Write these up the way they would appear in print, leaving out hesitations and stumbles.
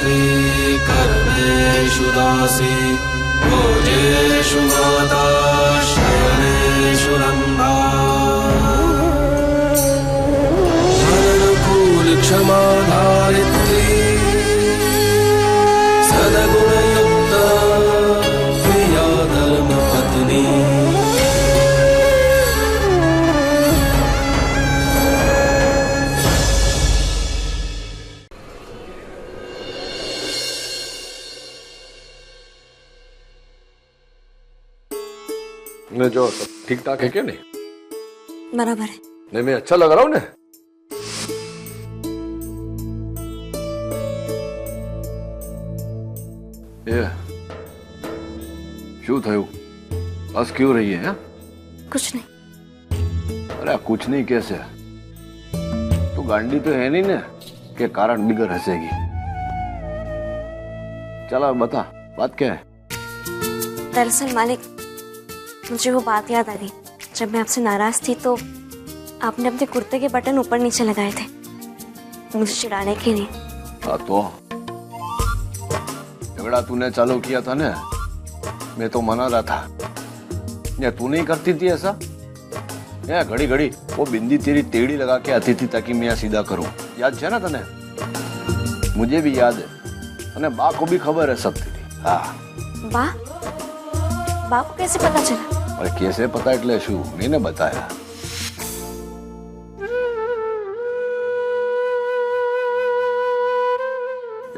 रात्रि कर्मेषु दासी भोजेषु माता शयनेषु रम्भा धरणकूल क्षमा धारित्री सद्गुणयुक्ता प्रिया धर्मपत्नी मैं जो सब ठीक ठाक है क्या? नहीं बराबर है। नहीं मैं अच्छा लग रहा हूँ ने? ये क्यों थयु? बस क्यों रही है? कुछ नहीं। अरे कुछ नहीं कैसे? तो गांडी तो है नहीं ना के कारण बिगर हंसेगी। चला बता बात क्या है? दरअसल मालिक, मुझे वो बात याद आ गई। जब मैं आपसे नाराज थी तो आपने अपने कुर्ते के बटन ऊपर नीचे लगाए थे, मुझे चिढ़ाने के लिए। हाँ तो झगड़ा तूने चालू किया था ना, मैं तो मना रहा था। या तू नहीं करती थी ऐसा? या घड़ी घड़ी वो बिंदी तेरी टेढ़ी लगा के आती थी ताकि मैं सीधा करूं। याद है ना तने? मुझे भी याद है और बा को भी खबर है सब तेरी। हाँ। बा को कैसे पता चला? अरे कैसे पता એટલે શું? मैंने बताया।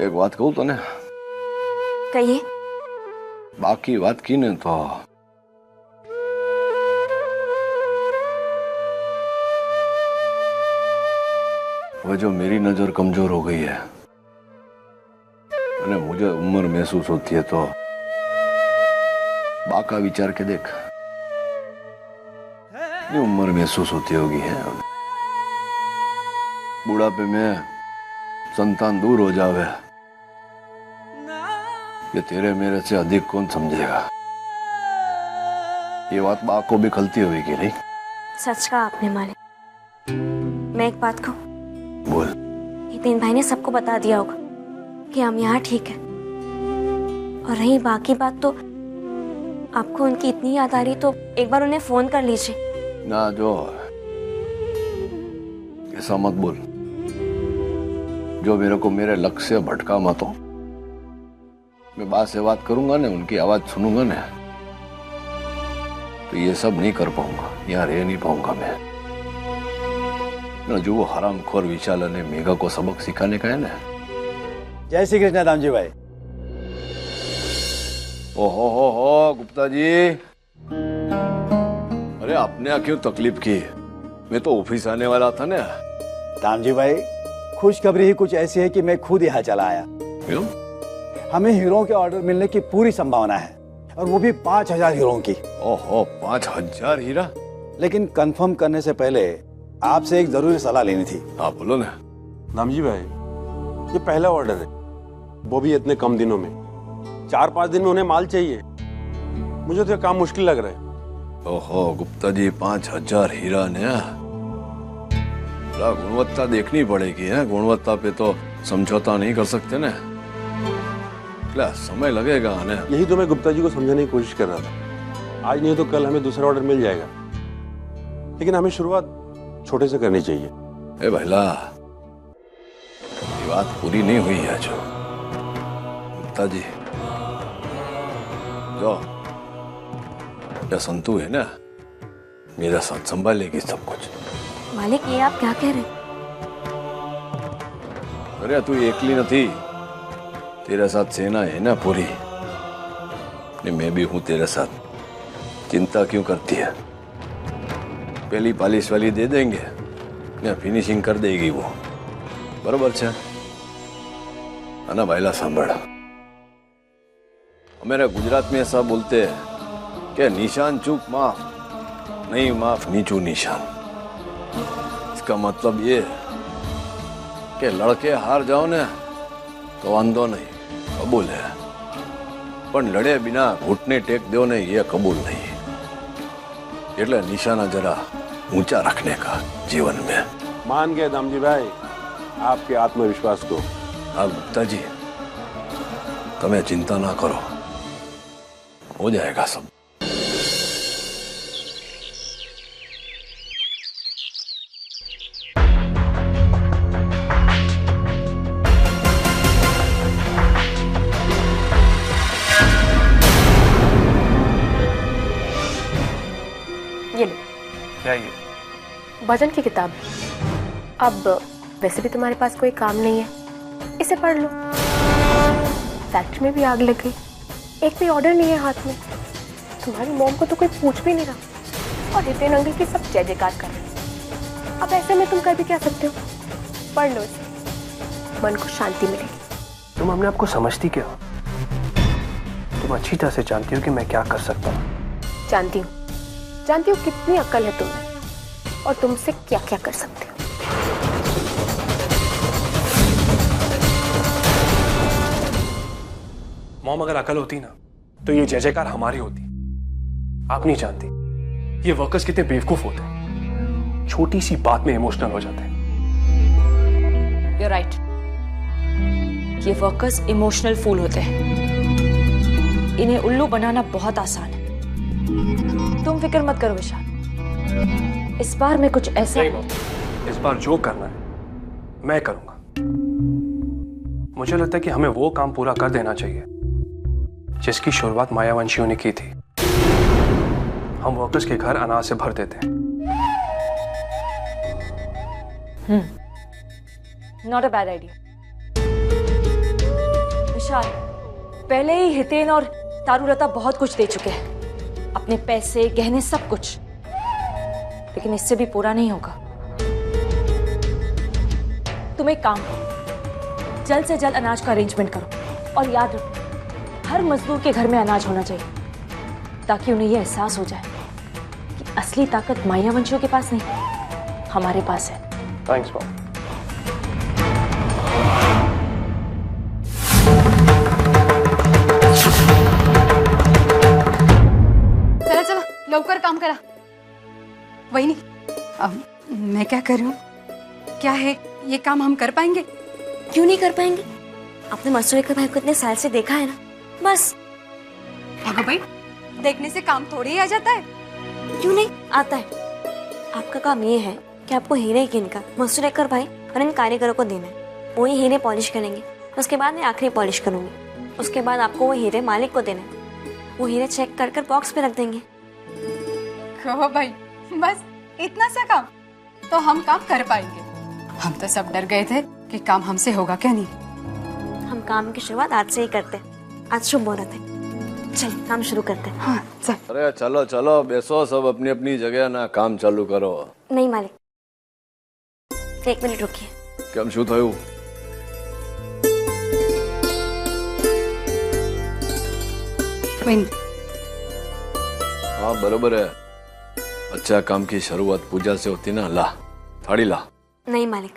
एक बात कहूं तो ने? कहिए। बाकी बात की ने तो वो जो मेरी नजर कमजोर हो गई है और मुझे उम्र महसूस होती है तो बाका विचार के देख, ये उम्र महसूस होती होगी है। बुढ़ापे में संतान दूर हो जावे, ये तेरे मेरे से अधिक कौन समझेगा? ये बात बा को भी खलती होगी नहीं? सच कहा आपने मालिक। मैं एक बात कहूं? बोल। हितेन भाई ने सबको बता दिया होगा कि हम यहाँ ठीक है। और रही बाकी बात, तो आपको उनकी इतनी याद आ रही तो एक बार उन्हें फोन कर लीजिए ना। जो ऐसा मत बोल, जो मेरे को मेरे लक्ष्य से भटका मत हो। मैं बात से बात करूंगा ना, उनकी आवाज सुनूंगा ना, तो ये सब नहीं कर पाऊंगा, यहाँ रह नहीं पाऊंगा मैं। जो वो हरामखोर विशाल ने मेघा को सबक सिखाने का है ना। जय श्री कृष्ण दामजी भाई। ओहो हो गुप्ता जी, अरे आपने क्यों तकलीफ की? मैं तो ऑफिस आने वाला था ना। दामजी भाई, खुशखबरी ही कुछ ऐसी है कि मैं खुद यहाँ चला आया। क्यों? हमें हीरों के ऑर्डर मिलने की पूरी संभावना है, और वो भी 5000 हीरों की। ओहो 5000 हीरा? लेकिन कंफर्म करने से पहले आपसे एक जरूरी सलाह लेनी थी। हाँ बोलो ना। दामजी भाई, ये पहला ऑर्डर है, वो भी इतने कम दिनों में। 4-5 दिन में उन्हें माल चाहिए। मुझे तो ये काम मुश्किल लग रहा है। ओहो गुप्ता जी, 5000 हीरा ने गुणवत्ता देखनी पड़ेगी है। गुणवत्ता पे तो समझौता नहीं कर सकते ना, समय लगेगा ने। यही तो मैं गुप्ता जी को समझाने की कोशिश कर रहा था। आज नहीं तो कल हमें दूसरा ऑर्डर मिल जाएगा, लेकिन हमें शुरुआत छोटे से करनी चाहिए। ए भैला, ये बात पूरी नहीं हुई है जो गुप्ता जी। जो या संतु है ना, मेरा साथ संभालेगी सब कुछ। मालिक, ये आप क्या कह रहे? अरे तू एकली नहीं, तेरे साथ सेना है ना पूरी। मैं भी हूं तेरे साथ। चिंता क्यों करती है? पहली पॉलिश वाली दे देंगे या फिनिशिंग कर देगी वो, बराबर है ना भाईला? सांभळ, मेरे गुजरात में ऐसा बोलते हैं कि निशान चूक माफ नहीं, माफ नीचू निशान। इसका मतलब ये कि लड़के हार जाओ ने तो वांधो नहीं, कबूल है, पर लड़े बिना घुटने टेक दो ने ये कबूल नहीं। એટલે निशाना जरा ऊंचा रखने का जीवन में। मान गए दामजी भाई आपके आत्मविश्वास को। हाँ गुप्ता जी, तुम्हें चिंता ना करो, हो जाएगा सब। ये लो। क्या ये? भजन की किताब है। अब वैसे भी तुम्हारे पास कोई काम नहीं है, इसे पढ़ लो। फैक्ट्री में भी आग लग गई, एक भी ऑर्डर नहीं है हाथ में। तुम्हारी मॉम को तो कोई पूछ भी नहीं रहा और हितेन अंकल की सब जय जयकार कर रहे हैं। अब ऐसे में तुम कर भी क्या सकते हो? पढ़ लो इसे, मन को शांति मिलेगी। तुम अपने आप को समझती क्या? तुम अच्छी तरह से जानती हो कि मैं क्या कर सकता हूँ। जानती हूँ कितनी अक्ल है तुम्हें और तुमसे क्या क्या कर सकते हो। मॉम, अगर अकल होती ना तो ये जय जयकार हमारी होती। आप नहीं जानती ये वर्कर्स कितने बेवकूफ होते हैं, छोटी सी बात में इमोशनल हो जाते हैं। You're right. ये वर्कर्स इमोशनल फूल होते हैं, इन्हें उल्लू बनाना बहुत आसान है। तुम फिक्र मत करो विशाल, इस बार मैं कुछ ऐसा नहीं मॉम, इस बार जो करना है मैं करूंगा। मुझे लगता है कि हमें वो काम पूरा कर देना चाहिए जिसकी शुरुआत मायावंशियों ने की थी। हम वर्कर्स के घर अनाज से भर देते हैं। Not a bad idea. Vishal, पहले ही हितेन और तारुलता बहुत कुछ दे चुके हैं, अपने पैसे, गहने, सब कुछ, लेकिन इससे भी पूरा नहीं होगा। तुम एक काम करो, जल्द से जल्द अनाज का अरेंजमेंट करो और याद रखो हर मजदूर के घर में अनाज होना चाहिए, ताकि उन्हें यह एहसास हो जाए कि असली ताकत मायावंशियों के पास नहीं, हमारे पास है। Thanks mom. चला चला लवकर काम करा। वही नहीं, अब मैं क्या कर रही हूँ? क्या है ये काम हम कर पाएंगे? क्यों नहीं कर पाएंगे? आपने मसूरेकर भाई को इतने साल से देखा है ना, बस। अगो भाई, देखने से काम थोड़ी ही आ जाता है। क्यों नहीं आता है? आपका काम ये है कि आपको हीरे गिनकर मसूरेकर भाई और इन कारीगरों को देना है। वो ही हीरे पॉलिश करेंगे, उसके बाद मैं आखिरी पॉलिश करूंगी। उसके बाद आपको वो हीरे मालिक को देना है, वो हीरे चेक कर कर बॉक्स पे रख देंगे। कहो भाई, बस इतना सा काम तो हम काम कर पाएंगे। हम तो सब डर गए थे कि काम हमसे होगा क्या नहीं। हम काम की शुरुआत आज से ही करते हैं। आज शुभ मुहूर्त है, चलिए काम शुरू करते हैं। हाँ चल। अरे चलो चलो, बेसो सब अपनी अपनी जगह ना, काम चालू करो। नहीं मालिक, 1 मिनट रुकिए। કેમ શું થયું? हाँ बरोबर है, अच्छा काम की शुरुआत पूजा से होती ना। ला थाड़ी ला। नहीं मालिक,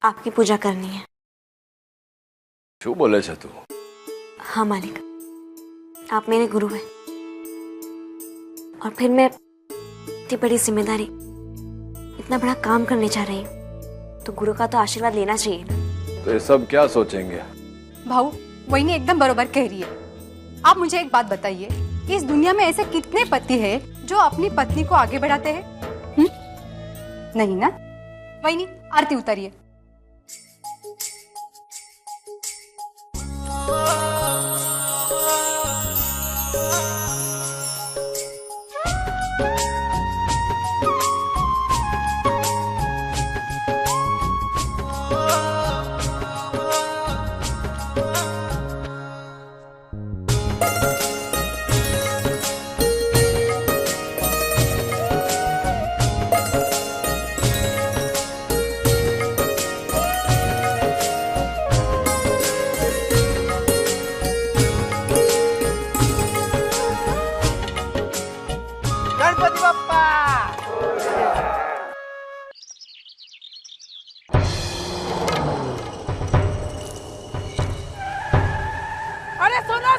आपकी पूजा करनी है। શું બોલે છે તું? हाँ मालिक, आप मेरे गुरु हैं और फिर मैं इतनी बड़ी जिम्मेदारी, इतना बड़ा काम करने जा रही हूँ, तो गुरु का तो आशीर्वाद लेना चाहिए ना। तो ये सब क्या सोचेंगे? भाऊ, वही नहीं एकदम बरोबर कह रही है। आप मुझे एक बात बताइए, इस दुनिया में ऐसे कितने पति हैं जो अपनी पत्नी को आगे बढ़ाते हैं? नहीं ना? वही नहीं, आरती उतारिए।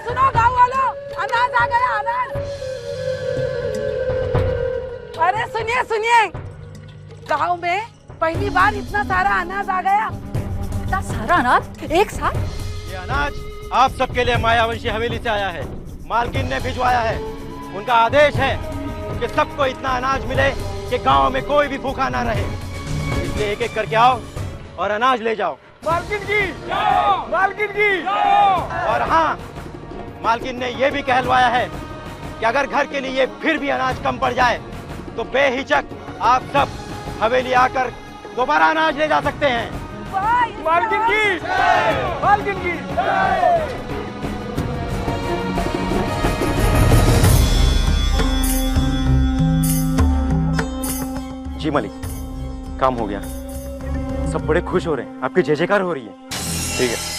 सुनो गाँव वालों, अनाज आ गया, अनाज। अरे सुनिए सुनिए, गाँव में पहली बार इतना सारा अनाज आ गया। इतना सारा अनाज एक साथ? ये अनाज आप सबके लिए मायावंशी हवेली से आया है। मालकिन ने भिजवाया है। उनका आदेश है कि सबको इतना अनाज मिले कि गांव में कोई भी भूखा ना रहे। इसलिए एक एक करके आओ और अनाज ले जाओ। मालकिन की मालकिन की। और हाँ, मालकिन ने यह भी कहलवाया है कि अगर घर के लिए फिर भी अनाज कम पड़ जाए तो बेहिचक आप सब हवेली आकर दोबारा अनाज ले जा सकते हैं। मालकिन की मालकिन की। जी मालिक, काम हो गया। सब बड़े खुश हो रहे हैं, आपकी जय जयकार हो रही है। ठीक है।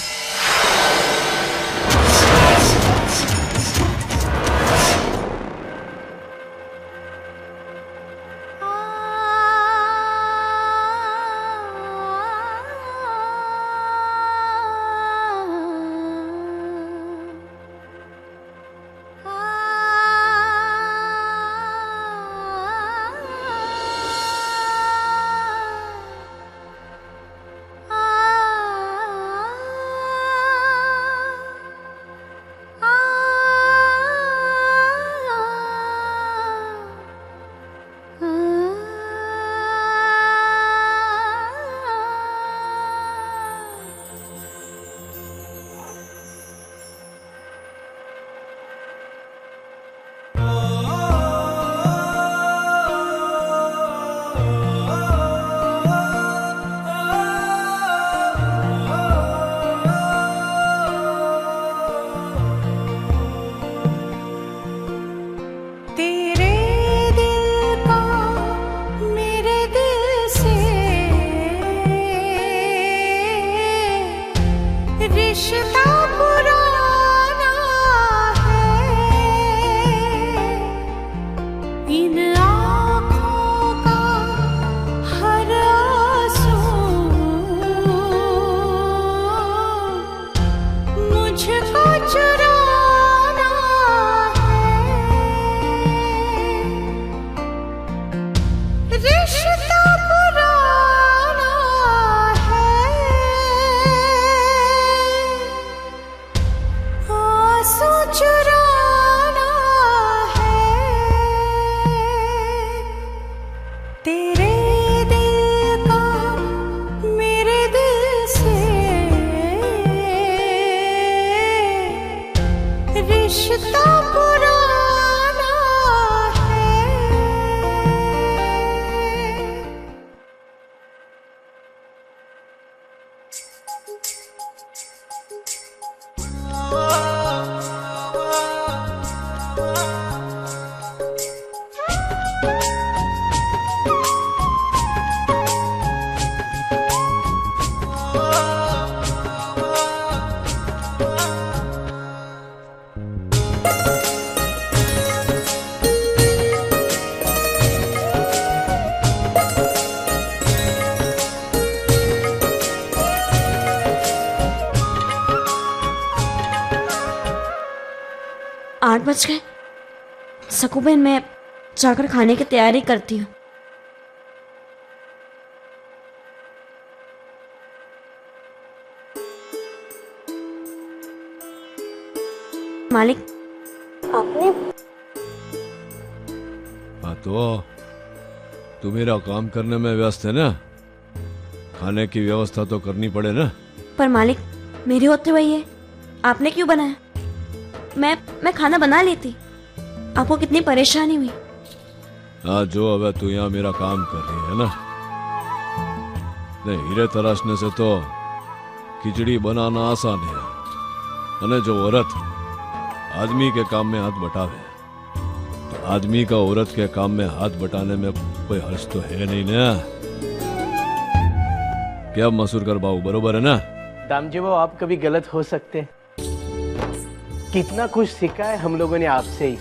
बज गए। सकूबेन, मैं जाकर खाने की तैयारी करती हूँ। मालिक, आपने तो तू मेरा काम करने में व्यस्त है ना, खाने की व्यवस्था तो करनी पड़े ना। पर मालिक, मेरे होते हुए ये आपने क्यों बनाया? मैं खाना बना लेती, आपको कितनी परेशानी हुई। हाँ, जो अब तू यहाँ मेरा काम कर रही है ना, नहीं हीरे तराशने से तो खिचड़ी बनाना आसान है। अने जो औरत आदमी के काम में हाथ बटावे तो आदमी का औरत के काम में हाथ बटाने में कोई हर्ष तो है नहीं ना। क्या मसूर कर बाबू, बरोबर है ना? दामजी बाबू, आप कभी गलत हो सकते हैं। कितना कुछ सीखा है हम लोगों ने आपसे ही,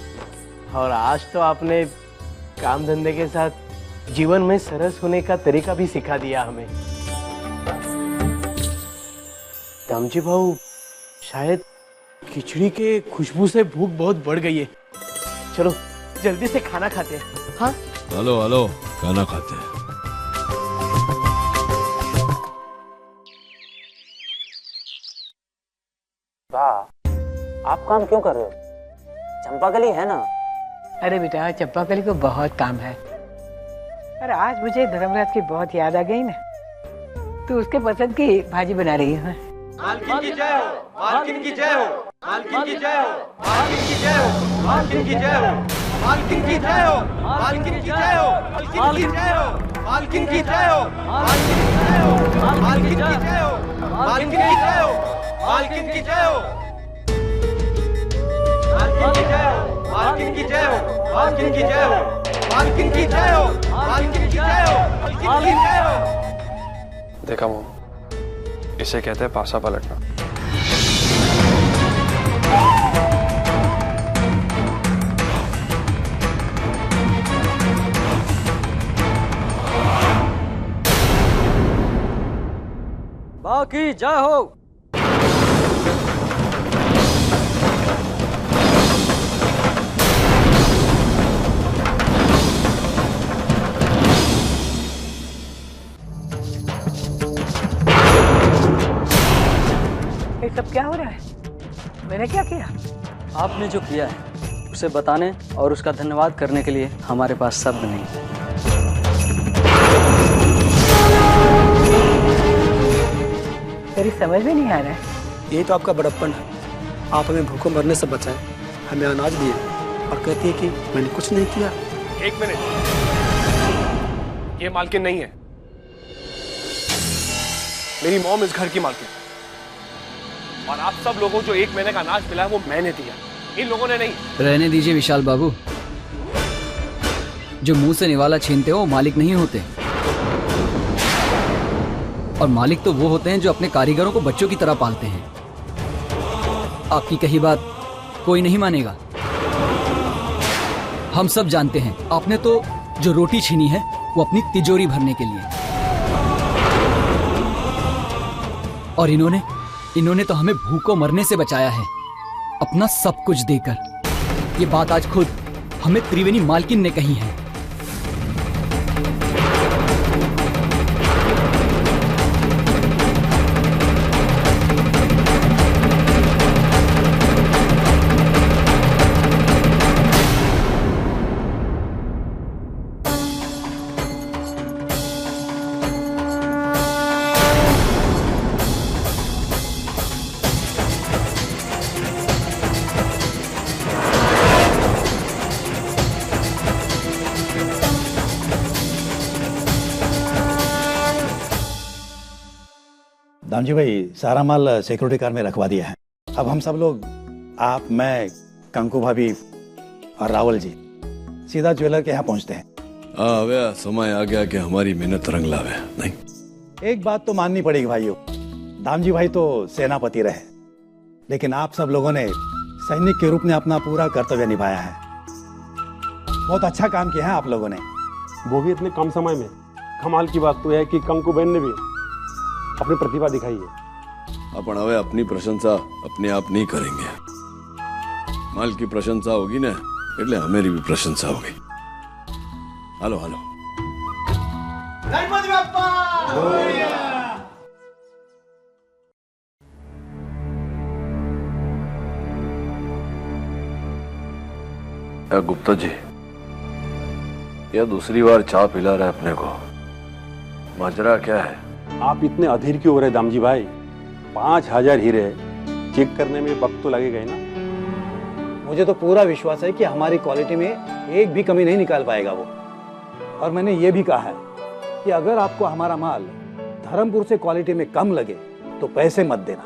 और आज तो आपने काम धंधे के साथ जीवन में सरस होने का तरीका भी सिखा दिया हमें। दामजी बाबू, शायद खिचड़ी के खुशबू से भूख बहुत बढ़ गई है। चलो जल्दी से खाना खाते हैं। हाँ, हेलो हेलो, खाना खाते हैं। आप काम क्यों कर रहे हो? चंपाकली है ना। अरे बेटा चंपाकली को बहुत काम है। अरे आज मुझे धर्मराज की बहुत याद आ गई ना, तो उसके पसंद की भाजी बना रही है। मालकिन की जय हो, मालकिन की जय हो, मालकिन की जय हो, मालकिन की जय हो, मालकिन की जय हो, मालकिन की जय हो, मालकिन की जय हो, मालकिन की जय हो, मालकिन की जय हो, मालकिन की जय हो, मालकिन की जय हो, मालकिन की जय हो, मालकिन की जय हो, मालकिन की जय हो, मालकिन की जय हो, मालकिन की जय हो, मालकिन की जय हो, मालकिन की जय हो। देखा वो, इसे कहते हैं पासा पलटना। बाकी जय हो। ये सब क्या हो रहा है? मैंने क्या किया? आपने जो किया है उसे बताने और उसका धन्यवाद करने के लिए हमारे पास शब्द नहीं। तेरी समझ में नहीं आ रहा है। यही तो आपका बड़प्पन है। आप हमें भूखों मरने से बचाएं, हमें अनाज दिए और कहती है कि मैंने कुछ नहीं किया। एक मिनट, ये मालकिन नहीं है, मेरी मॉम इस घर की मालकिन। और आप सब लोगों को जो 1 महीने का अनाज मिला है वो मैंने दिया, इन लोगों ने नहीं। रहने दीजिए विशाल बाबू, जो मुंह से निवाला छीनते हो वो मालिक नहीं होते, और मालिक तो वो होते हैं जो अपने कारीगरों को बच्चों की तरह पालते हैं। आपकी कही बात कोई नहीं मानेगा। हम सब जानते हैं आपने तो जो रोटी छीनी है वो अपनी तिजोरी भरने के लिए, और इन्होंने तो हमें भूखों मरने से बचाया है अपना सब कुछ देकर। ये बात आज खुद हमें त्रिवेणी मालकिन ने कही है। दामजी भाई सारा माल सिक्योरिटी कार में रखवा दिया है। अब हम सब लोग, आप, मैं, कंकु भाभी और रावल जी सीधा ज्वेलर के यहाँ पहुँचते हैं। समय आ गया कि हमारी मेहनत रंग लावे। नहीं, एक बात तो माननी पड़ेगी भाइयों, दामजी भाई तो सेनापति रहे, लेकिन आप सब लोगों ने सैनिक के रूप में अपना पूरा कर्तव्य निभाया है। बहुत अच्छा काम किया है आप लोगों ने, वो भी इतने कम समय में। कमाल की बात तो है कि कंकु बहन ने भी अपनी प्रतिभा दिखाई है। अपन हवे अपनी प्रशंसा अपने आप नहीं करेंगे। माल की प्रशंसा होगी ना, એટલે हमेरी भी प्रशंसा होगी। हेलो हेलो, गणपति बप्पा गुप्ता जी, यह दूसरी बार चाय पिला रहे अपने को, माजरा क्या है? आप इतने अधीर क्यों हो रहे दामजी भाई? 5000 हीरे चेक करने में वक्त तो लगेगा ही ना। मुझे तो पूरा विश्वास है कि हमारी क्वालिटी में एक भी कमी नहीं निकाल पाएगा वो। और मैंने ये भी कहा है कि अगर आपको हमारा माल धर्मपुर से क्वालिटी में कम लगे तो पैसे मत देना।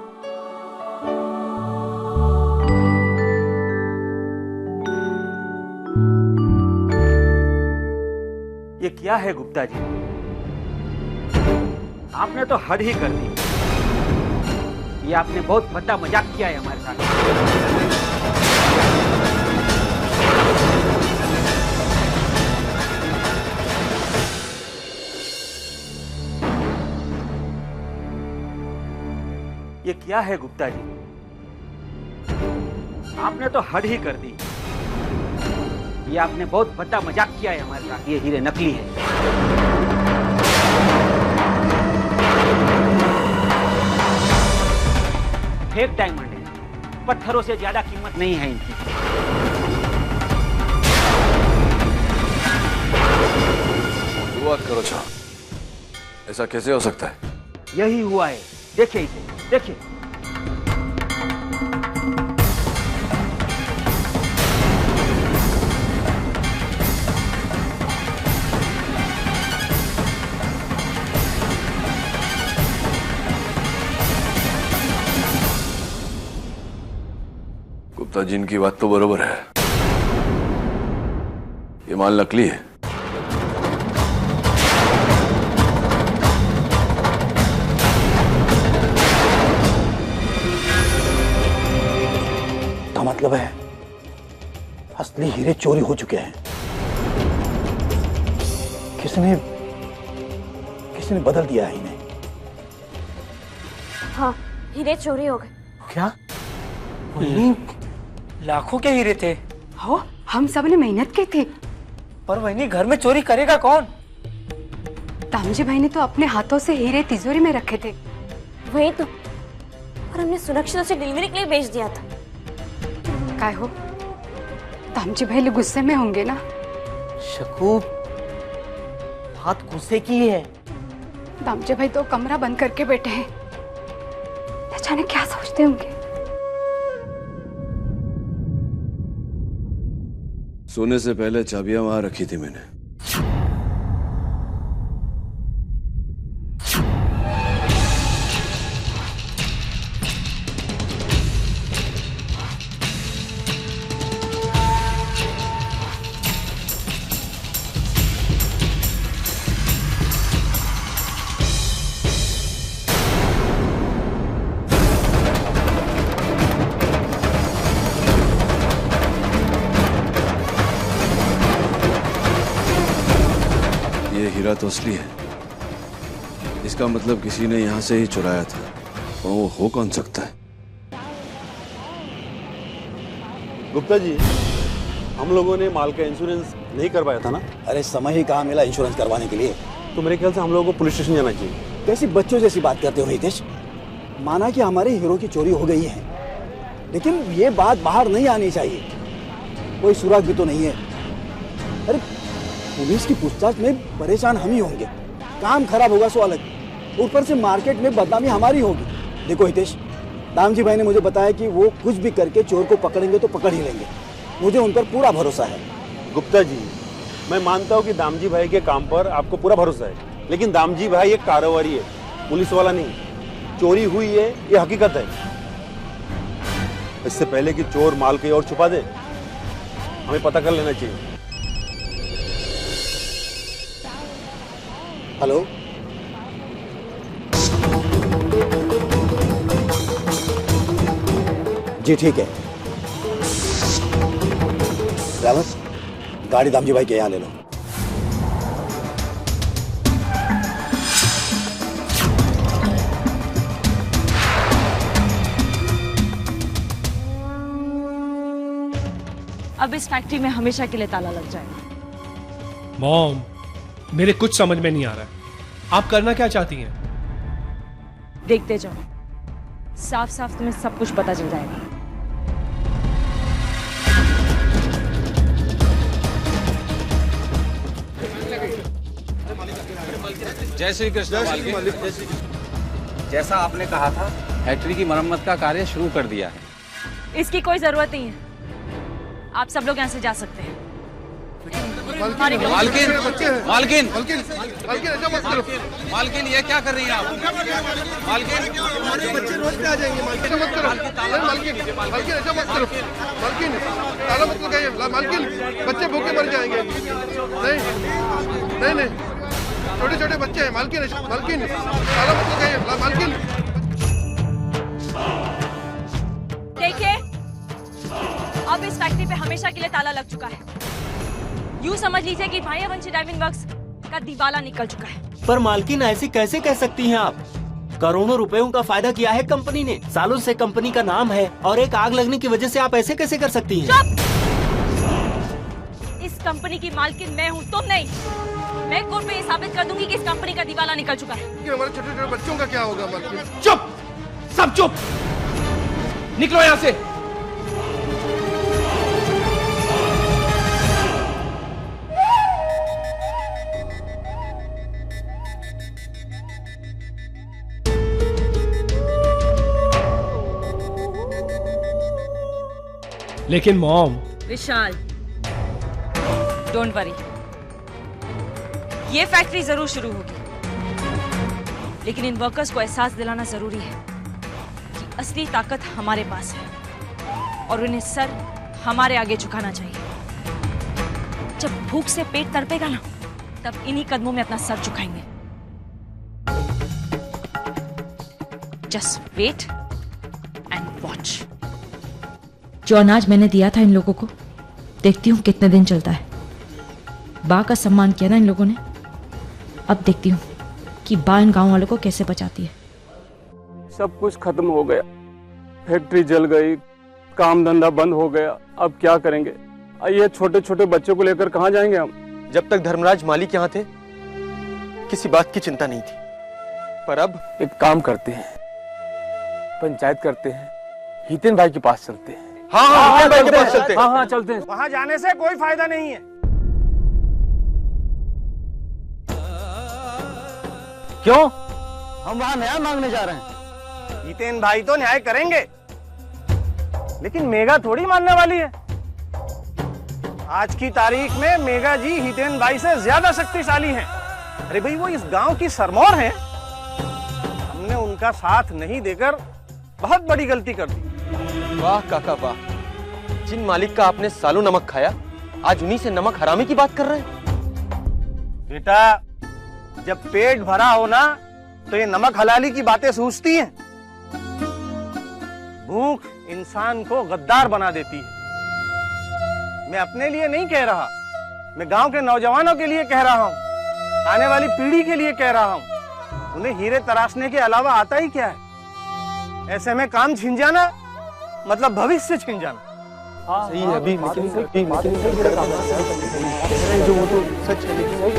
ये क्या है गुप्ता जी? आपने तो हद ही कर दी। ये आपने बहुत बड़ा मजाक किया है हमारे साथ। ये क्या है गुप्ता जी? आपने तो हद ही कर दी। ये आपने बहुत बड़ा मजाक किया है हमारे साथ। ये हीरे नकली है। फेक डायमंड है। पत्थरों से ज्यादा कीमत नहीं है इनकी। शुरुआत करो छा, ऐसा कैसे हो सकता है? यही हुआ है, देखिए इसे, देखिए। गुप्ता जी इनकी बात तो बरोबर है, ये माल नकली है। का मतलब है असली हीरे चोरी हो चुके हैं। किसने बदल दिया है इन्हें? हाँ, हीरे चोरी हो गए। क्या? लाखों के हीरे थे। हो, हम सब ने मेहनत की थी। पर वही घर में चोरी करेगा कौन? दामजी भाई ने तो अपने हाथों से हीरे तिजोरी में रखे थे। वही तो, और हमने सुरक्षित उसे डिलीवरी के लिए भेज दिया था। काय हो, दामजी भाई लोग गुस्से में होंगे ना? शकू, बात गुस्से की है। दामजी भाई तो कमरा बंद करके बैठे हैं, न जाने क्या सोचते होंगे। सोने से पहले चाबियां वहां रखी थी मैंने। हीरा तो असली है, इसका मतलब किसी ने यहां से ही चुराया था, और वो हो कौन सकता है? गुप्ता जी, हम लोगों ने माल का इंश्योरेंस नहीं करवाया था ना? अरे समय ही कहाँ मिला इंश्योरेंस करवाने के लिए? तो मेरे ख्याल से हम लोगों को पुलिस स्टेशन जाना चाहिए। कैसी बच्चों जैसी बात करते हो हितेश? माना कि हमारे हीरो की चोरी हो गई है, लेकिन ये बात बाहर नहीं आनी चाहिए। कोई सुराग भी तो नहीं है। अरे पुलिस की पूछताछ में परेशान हम ही होंगे, काम खराब होगा सो अलग, ऊपर से मार्केट में बदनामी हमारी होगी। देखो हितेश, दामजी भाई ने मुझे बताया कि वो कुछ भी करके चोर को पकड़ेंगे तो पकड़ ही लेंगे। मुझे उन पर पूरा भरोसा है। गुप्ता जी, मैं मानता हूँ कि दामजी भाई के काम पर आपको पूरा भरोसा है, लेकिन दामजी भाई एक कारोबारी है, पुलिस वाला नहीं। चोरी हुई है, ये हकीकत है। इससे पहले कि चोर माल कहीं और छुपा दे, हमें पता कर लेना चाहिए। हेलो, जी ठीक है। ड्राइवर, गाड़ी दामजी भाई के यहाँ ले लो। अब इस फैक्ट्री में हमेशा के लिए ताला लग जाएगा। मॉम, मेरे कुछ समझ में नहीं आ रहा है, आप करना क्या चाहती हैं? देखते जाओ, साफ साफ तुम्हें सब कुछ पता चल जाएगा। जय श्री कृष्ण मालिक। जैसा आपने कहा था, फैक्ट्री की मरम्मत का कार्य शुरू कर दिया है। इसकी कोई जरूरत नहीं है, आप सब लोग यहाँ से जा सकते हैं। मालकिन, मालकिन, मालकिन, ये क्या कर रही हैं आप? मालकिन, बच्चे रोड पे आ जाएंगे। मालकिन मत करो, मालकिन ऐसा मत करो। मालकिन ताला मत लगाइए। मालकिन, बच्चे भूखे मर जाएंगे। नहीं नहीं, छोटे छोटे बच्चे हैं। मालकिन ताला मत लगाइए। मालकिन, देखिए, अब इस फैक्ट्री पे हमेशा के लिए ताला लग चुका है। यूं समझ लीजिए कि मायावंशी डायमंड वर्क्स का दिवाला निकल चुका है। पर मालकिन, ऐसे कैसे कह सकती हैं आप? करोड़ों रुपयों का फायदा किया है कंपनी ने, सालों से कंपनी का नाम है, और एक आग लगने की वजह से आप ऐसे कैसे कर सकती हैं? चुप! इस कंपनी की मालकिन मैं हूँ, तुम नहीं। मैं कोर्ट में ये साबित कर दूंगी कि इस कंपनी का दिवाला निकल चुका है। कि हमारे छोटे छोटे बच्चों का क्या होगा? मालकिन चुप, सब चुप, निकलो यहाँ से। लेकिन मॉम। विशाल, डोंट वरी, ये फैक्ट्री जरूर शुरू होगी, लेकिन इन वर्कर्स को एहसास दिलाना जरूरी है कि असली ताकत हमारे पास है और उन्हें सर हमारे आगे झुकाना चाहिए। जब भूख से पेट तड़पेगा ना, तब इन्हीं कदमों में अपना सर झुकाएंगे। Just wait and watch. जो अनाज मैंने दिया था इन लोगों को, देखती हूँ कितने दिन चलता है। बा का सम्मान किया ना इन लोगों ने, अब देखती हूँ कि बा इन गांव वालों को कैसे बचाती है। सब कुछ खत्म हो गया, फैक्ट्री जल गई, काम धंधा बंद हो गया, अब क्या करेंगे? ये छोटे छोटे बच्चों को लेकर कहाँ जाएंगे हम? जब तक धर्मराज मालिक यहाँ थे, किसी बात की चिंता नहीं थी, पर अब एक काम करते हैं, पंचायत करते हैं, हितेन भाई के पास चलते हैं। हाँ, हितेन भाई के पास चलते हैं। हाँ चलते हैं। वहां जाने से कोई फायदा नहीं है। क्यों? हम वहां न्याय मांगने जा रहे हैं। हितेन भाई तो न्याय करेंगे, लेकिन मेघा थोड़ी मानने वाली है। आज की तारीख में मेघा जी हितेन भाई से ज्यादा शक्तिशाली हैं। अरे भाई, वो इस गांव की सरमौर हैं। हमने उनका साथ नहीं देकर बहुत बड़ी गलती कर दी। वाह काका वाह, जिन मालिक का आपने सालों नमक खाया, आज उन्हीं से नमक हरामी की बात कर रहे हैं। बेटा, जब पेट भरा हो ना, तो ये नमक हलाली की बातें सूझती हैं। भूख इंसान को गद्दार बना देती है। मैं अपने लिए नहीं कह रहा, मैं गांव के नौजवानों के लिए कह रहा हूं, आने वाली पीढ़ी के लिए कह रहा हूं। उन्हें हीरे तराशने के अलावा आता ही क्या है? ऐसे में काम छिन जाना मतलब भविष्य छिन जाना। सही है, अभी जो वो तो सच है, लेकिन वो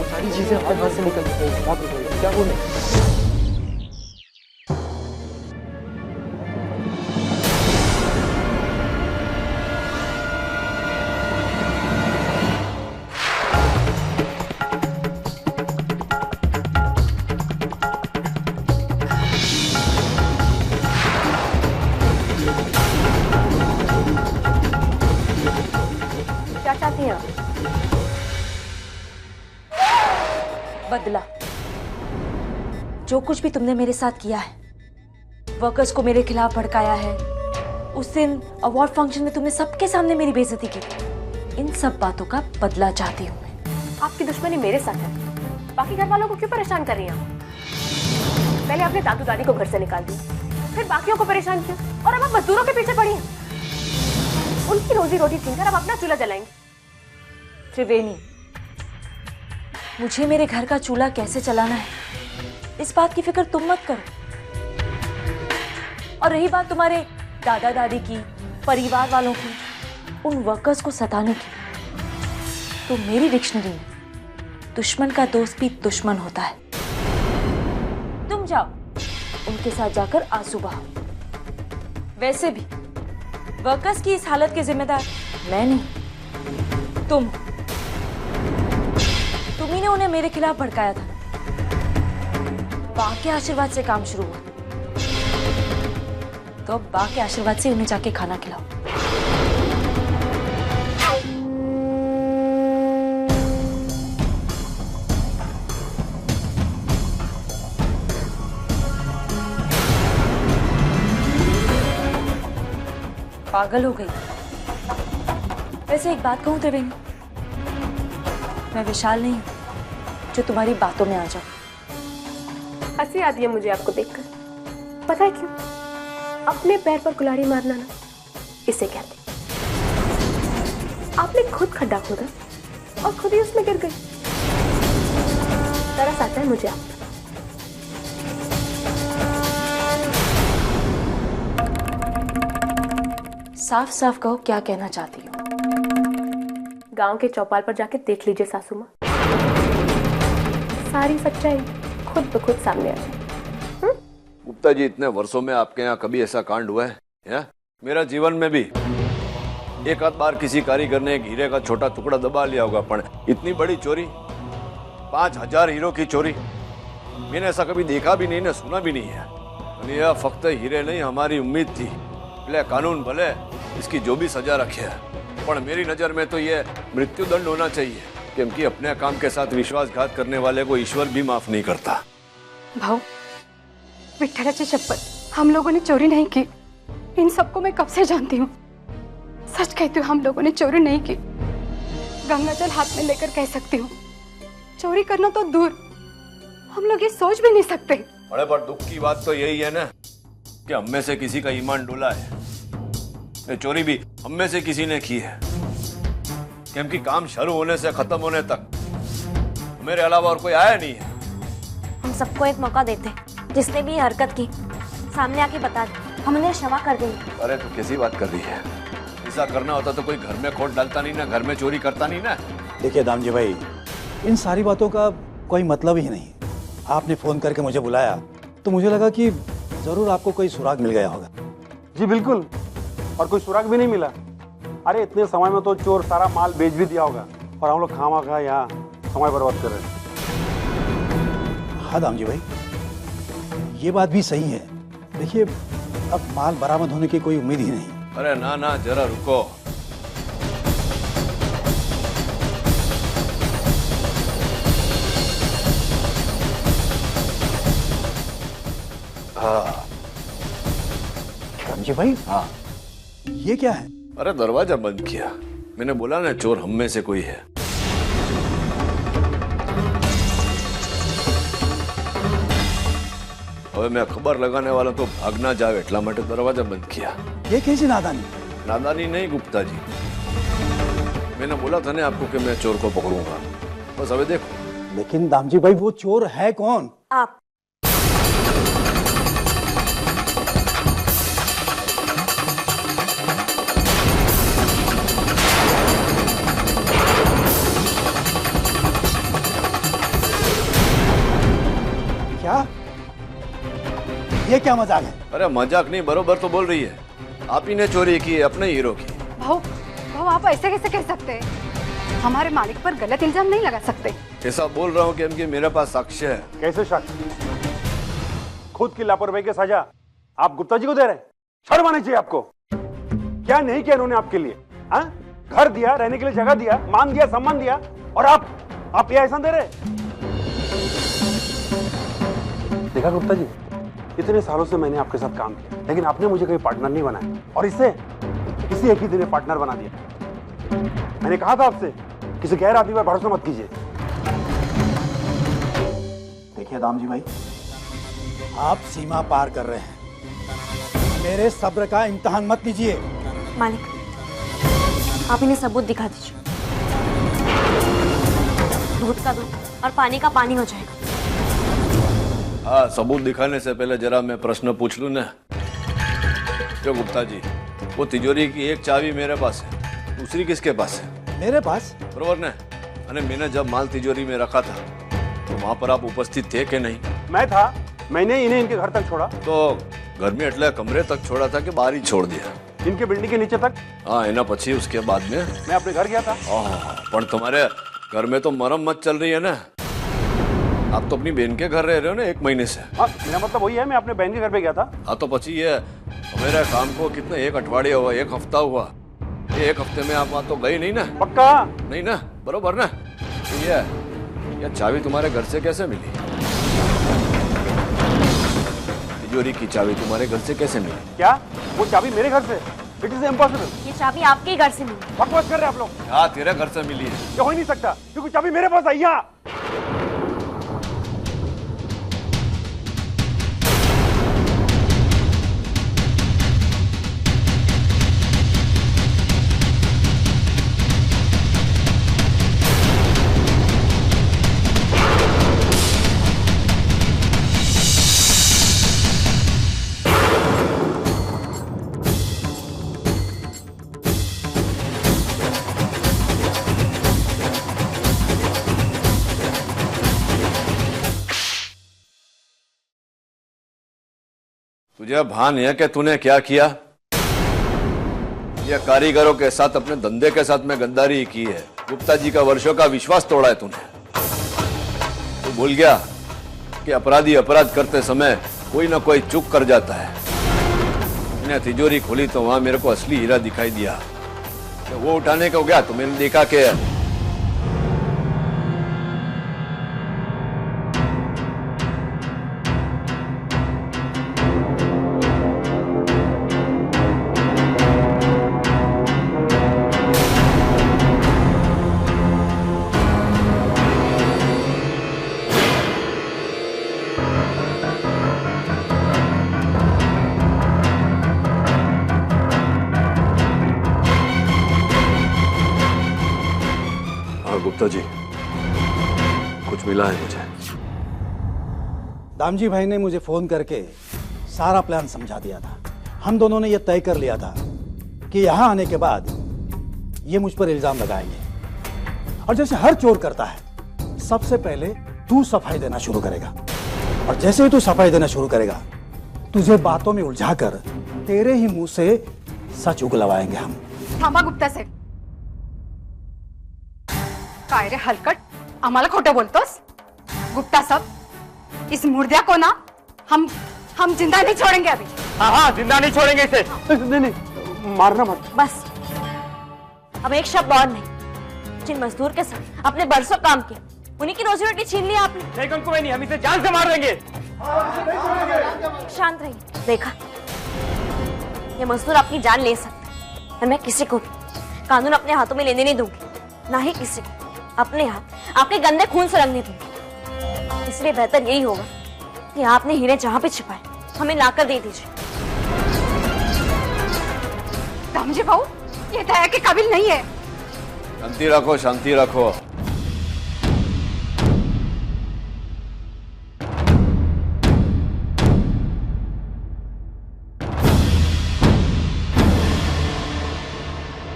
सारी चीजें हमारे हाथ से निकल गई। क्या बोले? बदला। जो कुछ भी तुमने मेरे साथ किया है, वर्कर्स को मेरे खिलाफ भड़काया है, उस दिन अवार्ड फंक्शन में तुमने सबके सामने मेरी बेइज्जती की, इन सब बातों का बदला चाहती हूँ मैं। आपकी दुश्मनी मेरे साथ है, बाकी घर वालों को क्यों परेशान कर रही हैं आप? पहले आपने दादू दादी को घर से निकाल दिया, फिर बाकियों को परेशान किया, और अब आप मजदूरों के पीछे पड़ी हैं। उनकी रोजी रोटी छीनकर अब अपना चूल्हा जलाएंगे। त्रिवेणी, मुझे मेरे घर का चूल्हा कैसे चलाना है, इस बात की फिक्र तुम मत करो। और रही बात तुम्हारे दादा दादी की, परिवार वालों की, उन वर्कर्स को सताने की, तो मेरी डिक्शनरी में दुश्मन का दोस्त भी दुश्मन होता है। तुम जाओ, उनके साथ जाकर आंसू बहाओ। वैसे भी वर्कर्स की इस हालत के जिम्मेदार मैं नहीं, तुम्ही ने उन्हें मेरे खिलाफ भड़काया था। बा के आशीर्वाद से काम शुरू हुआ, तो बा के आशीर्वाद से उन्हें जाके खाना खिलाओ। पागल हो गई। वैसे एक बात कहूं त्रिवेणी, मैं विशाल नहीं हूं जो तुम्हारी बातों में आ जाऊं। हंसी आती है मुझे आपको देखकर। पता है क्यों? अपने पैर पर कुल्हाड़ी मारना ना, इसे कहते। आपने खुद खड्डा खोदा और खुद ही उसमें गिर गई। तरस आता है मुझे आप। साफ साफ कहो, क्या कहना चाहती हो? गांव के चौपाल पर जाके देख लीजिए सासू माँ, सारी सच्चाई खुद ब खुद सामने आ जाए। गुप्ता जी, इतने वर्षों में आपके यहाँ कभी ऐसा कांड हुआ है? मेरा जीवन में भी एक आध बार किसी कारीगर ने एक हीरे का छोटा टुकड़ा दबा लिया होगा, पर इतनी बड़ी चोरी, 5000 हीरो की चोरी, मैंने ऐसा कभी देखा भी नहीं, ने सुना भी नहीं है। यह फक्त हीरे नहीं, हमारी उम्मीद थी એટલે कानून भले इसकी जो भी सजा रखे पर मेरी नजर में तो ये मृत्युदंड होना चाहिए, क्योंकि अपने काम के साथ विश्वासघात करने वाले को ईश्वर भी माफ नहीं करता। भाऊ, विठ्ठलाची शपथ, हम लोगों ने चोरी नहीं की। इन सबको मैं कब से जानती हूँ। सच कहती हूँ, हम लोगों ने चोरी नहीं की। गंगाजल हाथ में लेकर कह सकती हूँ, चोरी करना तो दूर, हम लोग ये सोच भी नहीं सकते। अरे पर दुख की बात तो यही है ना कि हम में से किसी का ईमान डोला है। ये चोरी भी हम में से किसी ने की है, क्योंकि काम शुरू होने से खत्म होने तक मेरे अलावा और कोई आया नहीं है। हम सबको एक मौका देते, जिसने भी हरकत की सामने आके बता दे, हम उन्हें क्षमा कर देंगे। अरे तो कैसी बात कर रही है? ऐसा करना होता तो कोई घर में खोट डालता नहीं ना, घर में चोरी करता नहीं ना। देखिए दामजी भाई, इन सारी बातों का कोई मतलब ही नहीं। आपने फोन करके मुझे बुलाया तो मुझे लगा कि जरूर आपको कोई सुराग मिल गया होगा। जी बिल्कुल, और कोई सुराग भी नहीं मिला। अरे इतने समय में तो चोर सारा माल बेच भी दिया होगा और हम लोग खामा यहाँ समय बर्बाद कर रहे हैं। हाँ दामजी भाई, ये बात भी सही है। देखिए, अब माल बरामद होने की कोई उम्मीद ही नहीं। अरे ना ना, जरा रुको। हाँ दामजी भाई, हाँ ये क्या है? अरे दरवाजा बंद किया। मैंने बोला ना, चोर हम में से कोई है। હવે मैं खबर लगाने वाला तो भाग ना जावे એટલા માટે दरवाजा बंद किया। ये कैसी नादानी? नादानी नहीं गुप्ता जी, मैंने बोला था ना आपको कि मैं चोर को पकड़ूंगा, बस अभी देखो। लेकिन दामजी भाई, वो चोर है कौन? आप। क्या? ये क्या मजाक है? अरे मजाक नहीं, बरोबर तो बोल रही है। आप ही ने चोरी की है अपने हीरो की। भाऊ, भाऊ आप ऐसे कैसे कह सकते हैं? हमारे मालिक पर गलत इल्जाम नहीं लगा सकते। ऐसा बोल रहा हूँ कि मेरे पास साक्ष्य है। कैसे साक्ष्य? खुद की लापरवाही की सजा आप गुप्ता जी को दे रहे हैं? शर्म आनी चाहिए आपको। क्या नहीं किया इन्होंने आपके लिए? हाँ? घर दिया, रहने के लिए जगह दिया, मान दिया, सम्मान दिया, और आप ये ऐसा दे रहे? देखा गुप्ता जी, इतने सालों से मैंने आपके साथ काम किया, लेकिन आपने मुझे कोई पार्टनर नहीं बनाया, और इसी एक ही दिन में पार्टनर बना दिया। मैंने कहा था आपसे, किसी गैर आदमी पर भरोसा मत कीजिए। देखिए दामजी भाई, आप सीमा पार कर रहे हैं। मेरे सब्र का इम्तिहान मत लीजिए। मालिक, आप इन्हें सबूत दिखा दीजिए। दूध का दूध और पानी का पानी हो जाएगा। हाँ, सबूत दिखाने से पहले जरा मैं प्रश्न पूछ लूं ना। क्यों गुप्ता जी, वो तिजोरी की एक चाबी मेरे पास है, दूसरी किसके पास है? मेरे पास। बरोबर ने? अरे मैंने जब माल तिजोरी में रखा था तो वहां पर आप उपस्थित थे कि नहीं? मैं था। मैंने इन्हें इनके घर तक छोड़ा। तो घर में એટલે कमरे तक छोड़ा था कि बाहर ही छोड़ दिया? इनके बिल्डिंग के नीचे तक। हाँ, एना पछी उसके बाद में मैं अपने घर गया था। पर तुम्हारे घर में तो मरम्मत चल रही है ना। आप तो अपनी बहन के घर रह रहे हो ना 1 महीने से। हाँ, मेरा मतलब वही है, मैं अपने बहन के घर पे गया था। हाँ, तो पची ये मेरे काम को कितने 1 अठवाडिया हुआ, 1 हफ्ता हुआ। ये 1 हफ्ते में आप वहाँ तो गई नहीं ना? पक्का नहीं ना? बरोबर ना? तो ये चाबी तुम्हारे घर से कैसे मिली? तिजोरी की चाबी तुम्हारे घर से कैसे मिली? क्या वो चाबी मेरे घर से? It is impossible. ये चाबी आपके ही घर से मिली। बकवास कर रहे हैं आप लोग। हाँ, तेरे घर से मिली है। ये हो ही नहीं सकता, क्योंकि चाबी मेरे पास आई। यहाँ तुझे भान है कि तूने क्या किया? ये कारीगरों के साथ, अपने धंधे के साथ में गद्दारी की है। गुप्ता जी का वर्षों का विश्वास तोड़ा है तूने। तू भूल गया कि अपराधी अपराध करते समय कोई ना कोई चूक कर जाता है। मैंने तिजोरी खोली तो वहां मेरे को असली हीरा दिखाई दिया। तो वो उठाने को गया तो मैंने देखा कि गुप्ता जी, कुछ मिला है मुझे। दामजी भाई ने मुझे फोन करके सारा प्लान समझा दिया था। हम दोनों ने यह तय कर लिया था कि यहां आने के बाद ये मुझ पर इल्जाम लगाएंगे और जैसे हर चोर करता है, सबसे पहले तू सफाई देना शुरू करेगा और जैसे ही तू सफाई देना शुरू करेगा, तुझे बातों में उलझाकर तेरे ही मुंह से सच उगलवाएंगे हम। थांबा गुप्ता साहेब. काय रे हलकट, आम्हाला खोटं बोलतोस? गुप्ता साहब, इस मुर्दिया को ना हम जिंदा नहीं छोड़ेंगे अभी. हाँ, जिंदा नहीं छोड़ेंगे इसे. नहीं, मारना मत. बस, अब एक शब्द और नहीं. जिन मजदूर के साथ अपने बरसों काम किया, उन्हीं की रोजी रोटी छीन लिया आपने. नहीं कुंकू नहीं, हम इसे जान से मार देंगे. शांत रहिए. देखा, ये मजदूर अपनी जान ले सकते हैं और मैं किसी को भी कानून अपने हाथों में लेने नहीं दूंगी, ना ही किसी को अपने हाथ आपके गंदे खून से रंगने दूंगी. इसलिए बेहतर यही होगा कि आपने हीरे जहां पे छिपाए हमें लाकर दे दीजिए. दामजी भाऊ, ये दया के काबिल नहीं है. शांति रखो, शांति रखो.